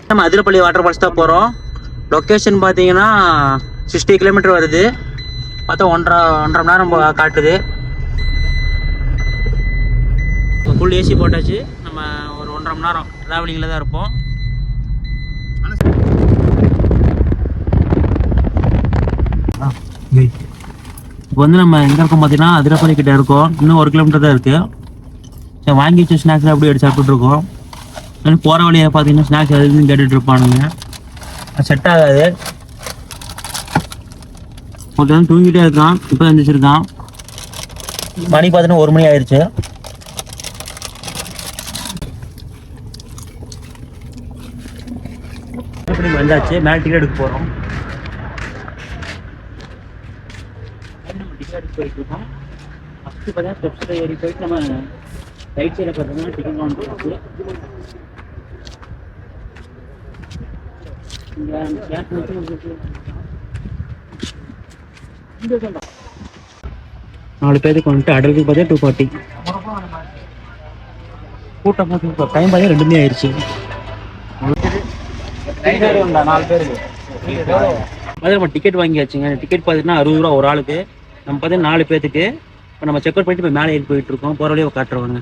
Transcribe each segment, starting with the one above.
நம்ம Athirappilly water falls தான் போகிறோம். லொக்கேஷன் பார்த்தீங்கன்னா 60 கிலோமீட்டர் வருது. பார்த்தா ஒன்றரை மணி நேரம் காட்டுது. ஃபுல் ஏசி போட்டாச்சு. நம்ம ஒரு 1.5 மணி நேரம் ட்ராவலிங்கில் தான் இருப்போம். இப்போ வந்து நம்ம எங்கே இருக்கோம் பார்த்தீங்கன்னா அதிரப்பள்ளி கிட்டே இருக்கோம். இன்னும் 1 கிலோமீட்டர் தான் இருக்குது. சரி, வாங்கி வச்ச ஸ்நாக்ஸ் அப்படியே எடுத்து சாப்பிட்டுருக்கோம். போகிற வழியை பார்த்தீங்கன்னா ஸ்நாக்ஸ் எதுவும் கேட்டுட்டு இருப்பானுங்க. செட் ஆகாது. ஒருத்தன் தூங்கிட்டே இருக்கான். இப்போ எழுந்திரிச்சிருக்கான். மணி பார்த்தீங்கன்னா 1 மணி ஆயிடுச்சு. வந்தாச்சு. மேலே டிக்கெட் எடுக்க போகிறோம். டிக்கெட் எடுத்து போயிட்டு இருக்கோம். ஃபஸ்ட்டு பார்த்தீங்கன்னா ஸ்டெப்ஸில் ஏறி போயிட்டு நம்ம ரைட் சைடில் பார்த்தீங்கன்னா டிக்கெட் கவுண்டர் இருக்குது. நாலு பேருக்கு வந்துட்டு அடலுக்கு பார்த்தா 240. கூட்டம் போட்டு டைம் பார்த்தா 2 மணி ஆயிடுச்சு. 4 பேருக்கு நம்ம டிக்கெட் வாங்கியாச்சுங்க. டிக்கெட் பார்த்தீங்கன்னா 60 ரூபா ஒரு ஆளுக்கு. நம்ம பார்த்தீங்கன்னா 4 பேருக்கு. இப்போ நம்ம செக் அவுட் பண்ணிட்டு இப்போ மேலே ஏறி போயிட்டு இருக்கோம். போகிற வழியை காட்டுறவங்க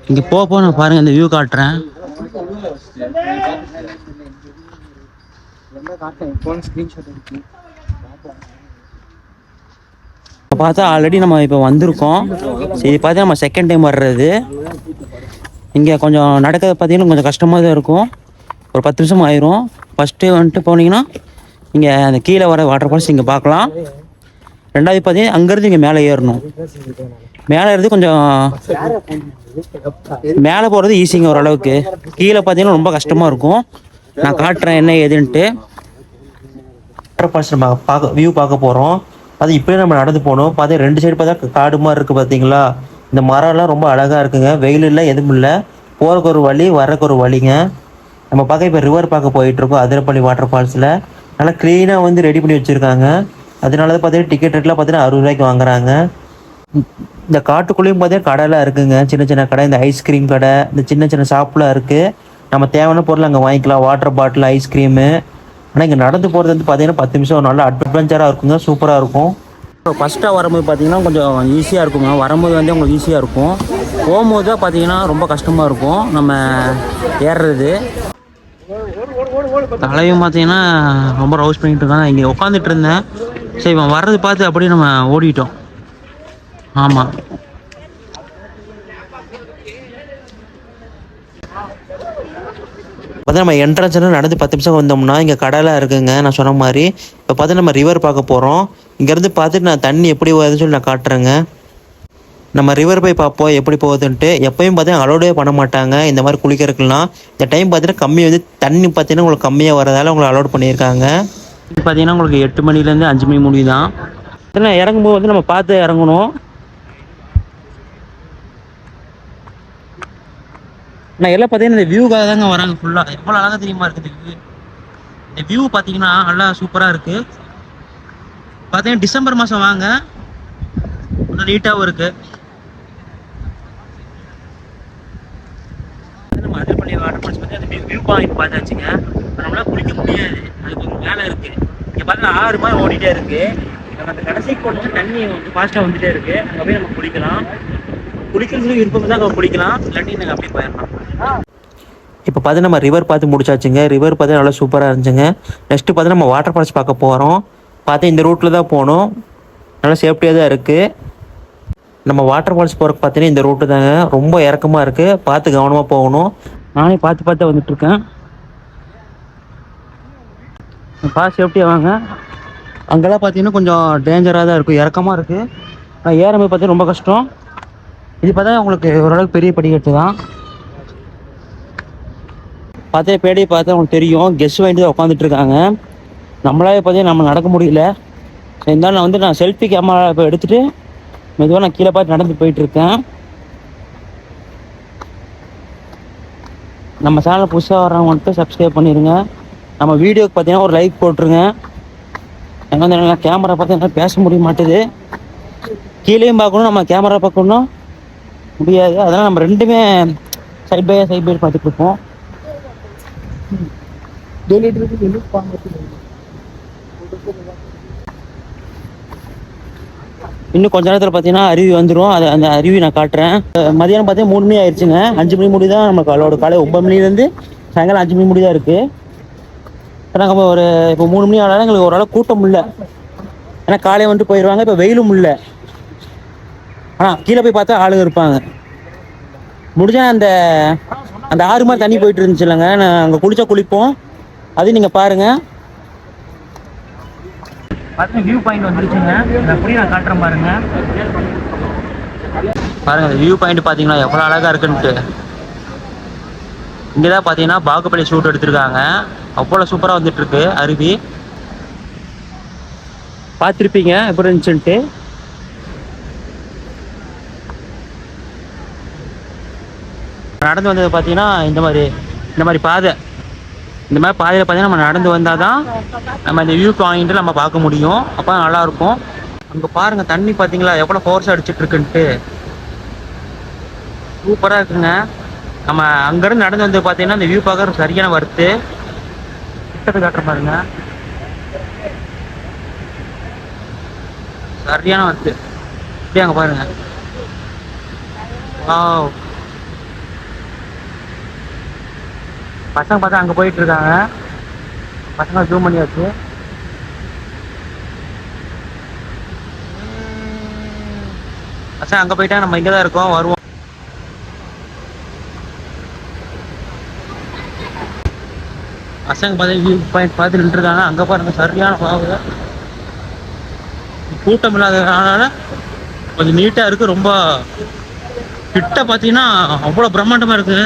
இங்கே போக நான் பாருங்கள். இந்த வியூ காட்டுறேன். பார்த்தா ஆல்ரெடி நம்ம இப்போ வந்திருக்கோம். சரி, பார்த்தா நம்ம செகண்ட் டைம் வர்றது. இங்கே கொஞ்சம் நடக்கிறது பார்த்தீங்கன்னா கொஞ்சம் கஷ்டமாக தான் இருக்கும். ஒரு 10 நிமிஷம் ஆயிரும். ஃபஸ்ட்டு வந்துட்டு போனீங்கன்னா இங்கே அந்த கீழே வர வாட்டர் ஃபால்ஸ் இங்கே பார்க்கலாம். ரெண்டாவது பார்த்தீங்கன்னா அங்கேருந்து இங்கே மேலே ஏறணும். மேலே இருந்து கொஞ்சம் மேலே போகிறது ஈஸிங்க ஓரளவுக்கு. கீழே பார்த்தீங்கன்னா ரொம்ப கஷ்டமாக இருக்கும். நான் காட்டுறேன் என்ன ஏதுன்ட்டு. வாட்டர் ஃபால்ஸ் நம்ம வியூ பார்க்க போகிறோம். அது இப்படியே நம்ம நடந்து போகணும். பார்த்தா 2 சைடு பார்த்தா காடு மாதிரி இருக்குது பார்த்தீங்களா. இந்த மரம்லாம் ரொம்ப அழகாக இருக்குங்க. வெயில் இல்லை, எதுவும் இல்லை. போகிறக்கு ஒரு வழி, வர்றக்கு ஒரு வழிங்க. நம்ம பார்க்க இப்போ ரிவர் பார்க்க போயிட்டுருக்கோம். அதிரப்பள்ளி வாட்டர் ஃபால்ஸில் நல்லா க்ளீனாக வந்து ரெடி பண்ணி வச்சுருக்காங்க. அதனால தான் பார்த்தீங்கன்னா டிக்கெட் ரேட்லாம் பார்த்தீங்கன்னா 60 ரூபாய்க்கு வாங்குறாங்க. இந்த காட்டுக்குள்ளேயும் பார்த்தீங்கன்னா கடைலாம் இருக்குங்க. சின்ன சின்ன கடை, இந்த ஐஸ்கிரீம் கடை, இந்த சின்ன சின்ன ஷாப்லாம் இருக்குது. நம்ம தேவையான பொருள் அங்கே வாங்கிக்கலாம். Water bottle, ice cream. ஆனால் இங்கே நடந்து போகிறது வந்து பார்த்தீங்கன்னா 10 நிமிஷம் நல்லா அட்வென்ச்சராக இருக்குங்க. சூப்பராக இருக்கும். ஃபஸ்ட்டாக வரும்போது பார்த்தீங்கன்னா கொஞ்சம் ஈஸியாக இருக்குங்க. வரும்போது வந்து உங்களுக்கு ஈஸியாக இருக்கும். போகும்போது தான் பார்த்தீங்கன்னா ரொம்ப கஷ்டமாக இருக்கும் நம்ம ஏறுறது. தலையும் பார்த்தீங்கன்னா ரொம்ப ரவுஸ் பண்ணிட்டு இருக்காங்க. இங்கே உட்காந்துட்டு இருந்தேன். சரி, இவன் வர்றது பார்த்து அப்படியே நம்ம ஓடிட்டோம். ஆமாம், பார்த்தா நம்ம என்ட்ரன்ஸ்ல நடந்து 10 நிமிஷம் வந்தோம்னா இங்கே கடைலாம் இருக்குங்க. நான் சொன்ன மாதிரி இப்போ பார்த்து நம்ம ரிவர் பார்க்க போகிறோம். இங்கேருந்து பார்த்துட்டு நான் தண்ணி எப்படி வருதுன்னு சொல்லி நான் காட்டுறேங்க. நம்ம ரிவர் போய் பார்ப்போம் எப்படி போகுதுன்ட்டு. எப்பயும் பார்த்தீங்கன்னா அலோடே பண்ண மாட்டாங்க இந்த மாதிரி குளிக்கிறதுக்குலாம். இந்த டைம் பார்த்தீங்கன்னா கம்மி வந்து தண்ணி பார்த்தீங்கன்னா உங்களுக்கு கம்மியாக வரதால உங்களுக்கு அலோட் பண்ணியிருக்காங்க. பார்த்தீங்கன்னா உங்களுக்கு 8 மணிலேருந்து 5 மணி முடி தான். ஏன்னா இறங்கும்போது வந்து நம்ம பார்த்து இறங்கணும். நான் எல்லாம் பார்த்தீங்கன்னா இந்த வியூக்காக தாங்க வராங்க ஃபுல்லாக. எவ்வளோ அழகாக தெரியுமா இருக்குது வியூ. இந்த வியூ பார்த்தீங்கன்னா நல்லா சூப்பராக இருக்குது. பார்த்தீங்கன்னா டிசம்பர் மாதம் வாங்க, கொஞ்சம் நீட்டாகவும் இருக்குது. நம்ம அதிரப்பள்ளி வாட்டர் ஃபால்ஸ் பற்றி அந்த வியூ பாயிண்ட் பார்த்தாச்சுங்க. நம்மளால குளிக்க முடியாது, அது கொஞ்சம் மேலே இருக்குது. இங்கே பார்த்தீங்கன்னா 6 மாதிரி ஓடிட்டே இருக்குது. நம்ம அந்த கடைசிக்கு போனோம்னா தண்ணி வந்து ஃபாஸ்ட்டாக வந்துகிட்டே இருக்குது. அங்கே போய் நம்ம குளிக்கலாம். குளிக்கிறதுக்கு விருப்பம் தான் அங்கே குளிக்கலாம், இல்லாட்டி நாங்கள் அப்படியே போயிடலாம். இப்போ பார்த்து நம்ம ரிவர் பார்த்து முடிச்சாச்சுங்க. ரிவர் பார்த்து நல்லா சூப்பராக இருந்துச்சுங்க. நெக்ஸ்ட்டு பார்த்து நம்ம வாட்டர் ஃபால்ஸ் பார்க்க போகிறோம். பார்த்து இந்த ரூட்டில் தான் போகணும். நல்லா சேஃப்டியாக தான் இருக்குது. நம்ம வாட்டர் ஃபால்ஸ் போகிறக்கு பார்த்தீங்கன்னா இந்த ரூட்டு தாங்க. ரொம்ப இறக்கமாக இருக்குது. பார்த்து கவனமாக போகணும். நானே பார்த்து வந்துட்டுருக்கேன். பார்த்து சேஃப்டியாக வாங்க. அங்கெல்லாம் பார்த்தீங்கன்னா கொஞ்சம் டேஞ்சராக தான் இருக்கும், இறக்கமாக இருக்குது. ஆனால் ஏறும்போது பார்த்தீங்கன்னா ரொம்ப கஷ்டம். இது பார்த்தா உங்களுக்கு ஓரளவுக்கு பெரிய படிக்கட்டு தான். பேடி பார்த்தா உங்களுக்கு தெரியும். கெஸ்ட் வாங்கிட்டு தான் உட்காந்துட்டு இருக்காங்க. நம்மளாவே பார்த்தீங்கன்னா நம்ம நடக்க முடியல. இருந்தாலும் நான் செல்ஃபி கேமரா இப்போ எடுத்துகிட்டு மெதுவாக நான் கீழே பார்த்து நடந்து போயிட்டுருக்கேன். நம்ம சேனல் புதுசாக வர்றவங்க வந்துட்டு சப்ஸ்கிரைப் பண்ணிடுங்க. நம்ம வீடியோக்கு பார்த்தீங்கன்னா ஒரு லைக் போட்டுருங்க. ஏன்னா நல்லா கேமரா பார்த்து என்னால் பேச முடிய மாட்டேது. கீழேயும் பார்க்கணும், நம்ம கேமரா பார்க்கணும் முடியாது. அதனால் நம்ம ரெண்டுமே சைட் பை பார்த்துட்டு இருப்போம். இன்னும் கொஞ்ச நேரத்தில் பார்த்தீங்கன்னா அருவி வந்துடும். அந்த அருவி நான் காட்டுறேன். மதியானம் பார்த்தீங்கன்னா 3 மணி ஆயிடுச்சுங்க. 5 மணி முடி தான் நமக்கு அவளோட காலை 9 மணிலேருந்து சாயங்காலம் 5 மணி முடி தான் இருக்குது. இப்போ நாங்கள் இப்போ 3 மணி ஆனாலும் எங்களுக்கு ஓரளவு கூட்டம் இல்லை. ஏன்னா காலையை வந்துட்டு போயிடுவாங்க. இப்போ வெயிலும் இல்லை. ஆனால் கீழே போய் பார்த்தா ஆளுங்க இருப்பாங்க. முடிஞ்சா அந்த ஆறு மாதிரி தண்ணி போயிட்டு இருந்துச்சு இல்லைங்க, நான் அங்கே குளிப்போம். அதையும் நீங்கள் பாருங்கள். பார்த்தீங்கன்னா வியூ பாயிண்ட் வந்துருச்சுங்க. அப்படியே நான் காட்டுறேன் பாருங்கள். பாருங்கள் வியூ பாயிண்ட் பார்த்தீங்கன்னா எவ்வளோ அழகாக இருக்குன்ட்டு. இங்கே தான் பார்த்தீங்கன்னா பாகுபலி ஷூட் எடுத்திருக்காங்க. அவ்வளோ சூப்பராக வந்துட்டுருக்கு அருவி. பார்த்துருப்பீங்க எப்படி இருந்துச்சுன்ட்டு. நடந்து வந்தது பார்த்தீங்கன்னா இந்த மாதிரி பாதையில் பார்த்தீங்கன்னா நம்ம நடந்து வந்தால் தான் நம்ம இந்த வியூ பாயிண்ட்டு நம்ம பார்க்க முடியும். அப்போ நல்லாயிருக்கும். அங்கே பாருங்கள் தண்ணி பார்த்தீங்களா எவ்வளோ ஃபோர்ஸ் அடிச்சிட்ருக்குன்ட்டு. சூப்பராக இருக்குங்க. நம்ம அங்கேருந்து நடந்து வந்து பார்த்தீங்கன்னா இந்த வியூ பார்க்குற சரியான வருத்து. கிட்டத்து காட்டுற பாருங்க, சரியான வருத்து. இப்படி அங்கே பாருங்க. பசங்க பார்த்தா அங்கே போயிட்டு இருக்காங்க. பசங்க ஜூம் பண்ணியாச்சு. பசங்க அங்கே போயிட்டா நம்ம இங்கே தான் இருக்கோம், வருவோம். பசங்க பார்த்தா வியூ பாயிண்ட் பார்த்து நின்றுருக்காங்க. அங்கே பாருங்க சரியான பாவு. கூட்டம் இல்லாததுனால கொஞ்சம் நீட்டாக இருக்குது. ரொம்ப கிட்ட பார்த்தீங்கன்னா அவ்வளோ பிரம்மாண்டமாக இருக்குது.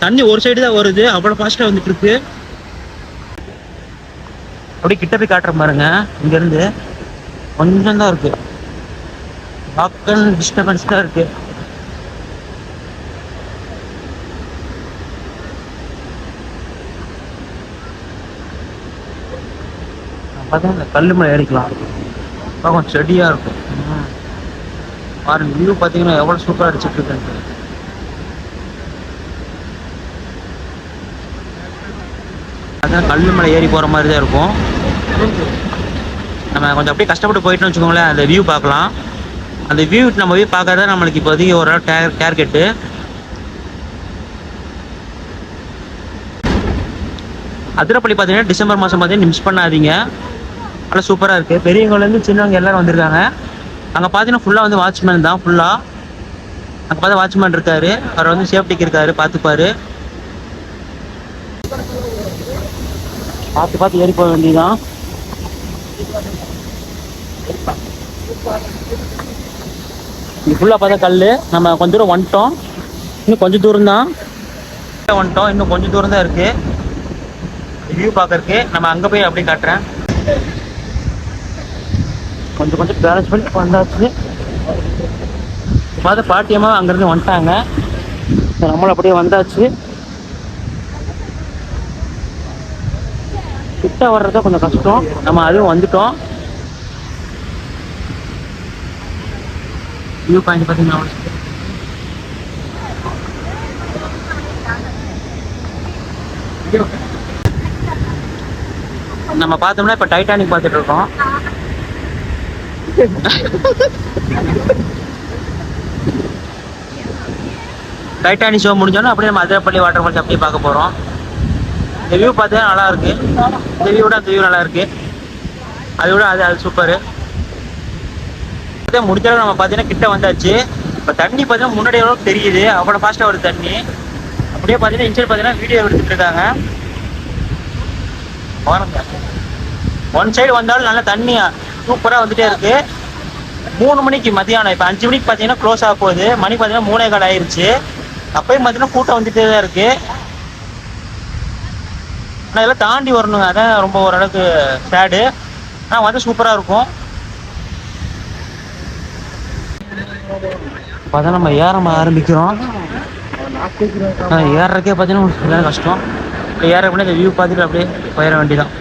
தண்ணி ஒரு சைடு தான் வருது, அவ்வளோ ஃபாஸ்ட்டாக வந்துட்டு இருக்கு. அப்படியே கிட்ட போய் காட்டுற பாருங்க. இங்கேருந்து கொஞ்சம் தான் இருக்கு, வாக்கல் டிஸ்டர்பன்ஸ் தான் இருக்கு. பார்த்தா கல்லு மேலே ஏறிக்கலாம். கொஞ்சம் செடியாக இருக்கும் பாருங்க. வியூ பார்த்தீங்கன்னா எவ்வளோ சூப்பராக அடிச்சுட்டு இருக்கு. அதான் கல்லு மலை ஏறி போகிற மாதிரி தான் இருக்கும். நம்ம கொஞ்சம் அப்படியே கஷ்டப்பட்டு போயிட்டோம்னு வச்சுக்கோங்களேன், அந்த வியூ பார்க்கலாம். அந்த வியூ நம்ம போய் பார்க்கறதா நம்மளுக்கு இப்போதைக்கு ஒரு டார்கெட்டு. அதிரப்பள்ளி பார்த்தீங்கன்னா டிசம்பர் மாதம் பார்த்தீங்கன்னா மிஸ் பண்ணாதீங்க. நல்லா சூப்பராக இருக்குது. பெரியவங்கலேருந்து சின்னவங்க எல்லோரும் வந்திருக்காங்க. அங்கே பார்த்தீங்கன்னா ஃபுல்லாக வந்து வாட்ச்மேன் தான். ஃபுல்லாக அங்கே பார்த்தா வாட்ச்மேன் இருக்கார். அவர் வந்து சேஃப்டிக்கு இருக்கார், பார்த்துப்பார். பார்த்து ஏறி போக வேண்டியதான். இது ஃபுல்லாக பார்த்தா கல். நம்ம கொஞ்சம் தூரம் வந்துட்டோம். இன்னும் கொஞ்சம் தூரம் தான் இன்னும் கொஞ்சம் தூரம் தான் இருக்குது வியூ பார்க்கறதுக்கு. நம்ம அங்கே போய் அப்படியே காட்டுறேன். கொஞ்சம் பேலன்ஸ் பண்ணி வந்தாச்சு. பார்த்து பாட்டியமாக அங்கேருந்து வந்துட்டாங்க. நம்மளும் அப்படியே வந்தாச்சு. கிட்ட வர்றதா கொஞ்சம் கஷ்டம். நம்ம அதுவும் வந்துட்டோம். வியூ பாயிண்ட் பார்த்தீங்கன்னா நம்ம பார்த்தோம்னா இப்போ டைட்டானிக் பார்த்துட்டு இருக்கோம். டைட்டானிக் ஷோ முடிஞ்சோன்னா அப்படியே நம்ம அதிரப்பள்ளி வாட்டர் ஃபால்ஸ் அப்படியே பார்க்க போகிறோம். இந்த வியூ பார்த்தா நல்லா இருக்கு. இந்த வியூவோட அந்த வியூ நல்லா இருக்கு. அதை விட அது சூப்பரு. முடிஞ்சாலும் நம்ம பார்த்தீங்கன்னா கிட்ட வந்தாச்சு. இப்போ தண்ணி பார்த்தீங்கன்னா முன்னாடி எவ்வளோ தெரியுது, அவ்வளோ ஃபாஸ்ட்டாக வருது தண்ணி. அப்படியே பார்த்தீங்கன்னா இன்சைட் பார்த்தீங்கன்னா வீடியோ எடுத்துட்டு இருக்காங்க. ஒன் சைடு வந்தாலும் நல்லா தண்ணி சூப்பராக வந்துட்டே இருக்கு. 3 மணிக்கு மதியானம், இப்போ 5 மணிக்கு பார்த்தீங்கன்னா க்ளோஸ் ஆக போகுது. மணி பார்த்தீங்கன்னா 3:15 ஆயிடுச்சு. அப்பயும் பார்த்தீங்கன்னா கூட்டம் வந்துட்டே தான் இருக்கு. ஆனால் இதெல்லாம் தாண்டி வரணுங்க, அதான் ரொம்ப ஓரளவுக்கு சேடு. ஆனால் வந்து சூப்பராக இருக்கும். பார்த்தா நம்ம ஆரம்பிக்கிறோம். ஏறக்கே பார்த்தீங்கன்னா கஷ்டம். ஏற அப்படியே இந்த வியூ பார்த்துட்டு அப்படியே போயிட வேண்டியதான்.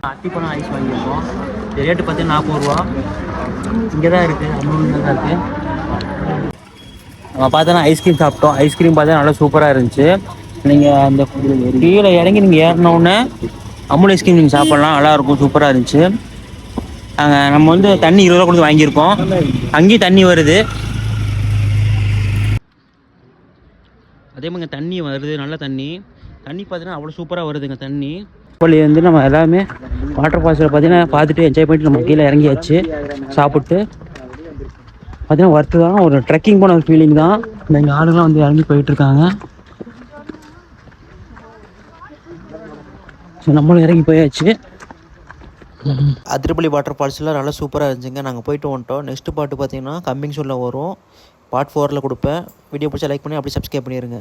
அத்திப்பழம் ஐஸ் வாங்கியிருக்கோம். இது ரேட்டு பார்த்தீங்கன்னா 40 ரூபா. இங்கே தான் இருக்குது, அம்மூரில் தான் இருக்குது. நம்ம பார்த்தோன்னா ஐஸ்கிரீம் சாப்பிட்டோம். ஐஸ்கிரீம் பார்த்தா நல்லா சூப்பராக இருந்துச்சு. நீங்கள் அந்த கீழே இறங்கி நீங்கள் ஏறினோடனே அமுல் ஐஸ்கிரீம் நீங்கள் சாப்பிட்லாம், நல்லாயிருக்கும், சூப்பராக இருந்துச்சு. நம்ம வந்து தண்ணி 20 ரூபா கொடுத்து வாங்கியிருக்கோம். அங்கேயும் தண்ணி வருது, அதே மாதிரி தண்ணி வருது, நல்ல தண்ணி. தண்ணி பார்த்தீங்கன்னா அவ்வளோ சூப்பராக வருதுங்க தண்ணி. இப்போ வந்து நம்ம எல்லாமே வாட்டர் ஃபால்ஸில் பார்த்தீங்கன்னா பார்த்துட்டு என்ஜாய் பண்ணிட்டு நம்ம கீழே இறங்கியாச்சு. சாப்பிட்டு பார்த்தீங்கன்னா ஒர்த்து தான், ஒரு ட்ரெக்கிங் போன ஒரு ஃபீலிங் தான். எங்கள் ஆளுங்களாம் வந்து இறங்கி போயிட்டுருக்காங்க. ஸோ நம்மளும் இறங்கி போயாச்சு. அதிரப்பள்ளி வாட்டர் ஃபால்ஸ்லாம் நல்லா சூப்பராக இருந்துச்சுங்க. நாங்கள் போயிட்டு வந்துட்டோம். நெக்ஸ்ட்டு பாட்டு பார்த்தீங்கன்னா கம்மிங் சூனில் வரும். பார்ட் 4 கொடுப்பேன். வீடியோ பிடிச்சா லைக் பண்ணி அப்படியே சப்ஸ்கிரைப் பண்ணிடுங்க.